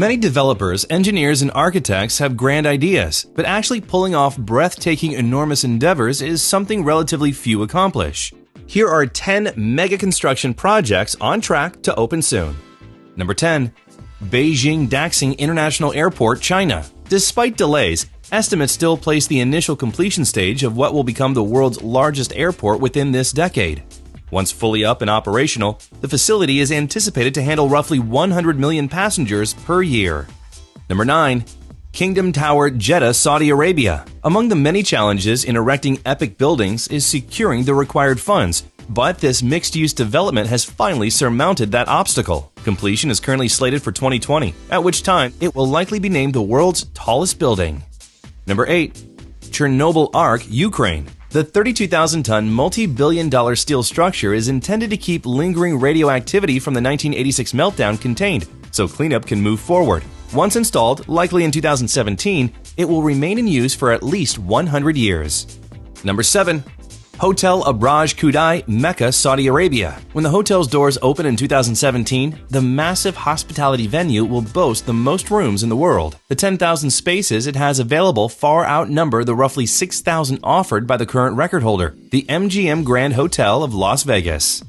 Many developers, engineers, and architects have grand ideas, but actually pulling off breathtaking, enormous endeavors is something relatively few accomplish. Here are 10 mega construction projects on track to open soon. Number 10. Beijing Daxing International Airport, China. Despite delays, estimates still place the initial completion stage of what will become the world's largest airport within this decade. Once fully up and operational, the facility is anticipated to handle roughly 100 million passengers per year. Number 9. Kingdom Tower, Jeddah, Saudi Arabia. Among the many challenges in erecting epic buildings is securing the required funds, but this mixed-use development has finally surmounted that obstacle. Completion is currently slated for 2020, at which time it will likely be named the world's tallest building. Number 8. Chernobyl Ark, Ukraine. The 32,000-ton, multi-billion-dollar steel structure is intended to keep lingering radioactivity from the 1986 meltdown contained, so cleanup can move forward. Once installed, likely in 2017, it will remain in use for at least 100 years. Number 7. Hotel Abraj Khudai, Mecca, Saudi Arabia. When the hotel's doors open in 2017, the massive hospitality venue will boast the most rooms in the world. The 10,000 spaces it has available far outnumber the roughly 6,000 offered by the current record holder, the MGM Grand Hotel of Las Vegas.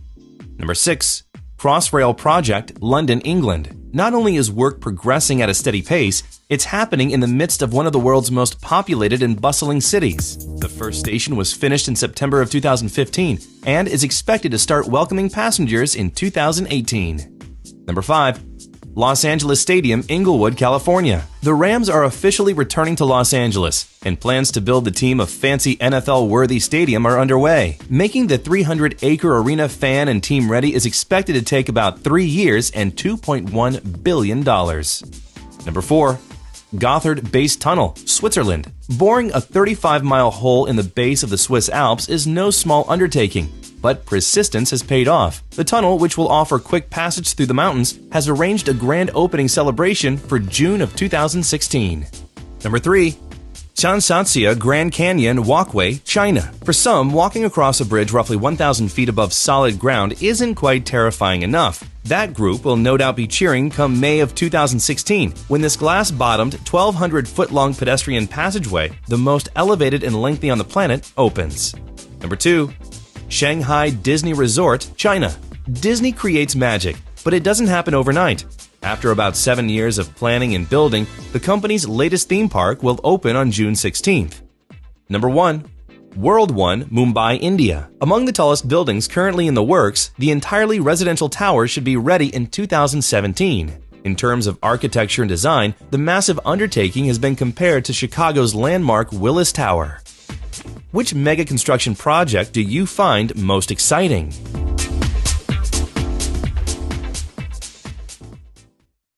Number 6. Crossrail Project, London, England. Not only is work progressing at a steady pace, it's happening in the midst of one of the world's most populated and bustling cities. The first station was finished in September of 2015 and is expected to start welcoming passengers in 2018. Number 5. Los Angeles Stadium, Inglewood, California. The Rams are officially returning to Los Angeles, and plans to build the team a fancy NFL-worthy stadium are underway. Making the 300-acre arena fan and team ready is expected to take about 3 years and $2.1 billion. Number 4. Gotthard Base Tunnel, Switzerland. Boring a 35-mile hole in the base of the Swiss Alps is no small undertaking, but persistence has paid off. The tunnel, which will offer quick passage through the mountains, has arranged a grand opening celebration for June of 2016. Number 3. Changsha Grand Canyon Walkway, China. For some, walking across a bridge roughly 1,000 feet above solid ground isn't quite terrifying enough. That group will no doubt be cheering come May of 2016, when this glass-bottomed, 1,200-foot-long pedestrian passageway, the most elevated and lengthy on the planet, opens. Number 2. Shanghai Disney Resort, China. Disney creates magic, but it doesn't happen overnight. After about 7 years of planning and building, the company's latest theme park will open on June 16th. Number 1. World One, Mumbai, India. Among the tallest buildings currently in the works, the entirely residential tower should be ready in 2017. In terms of architecture and design, the massive undertaking has been compared to Chicago's landmark Willis Tower. Which mega construction project do you find most exciting?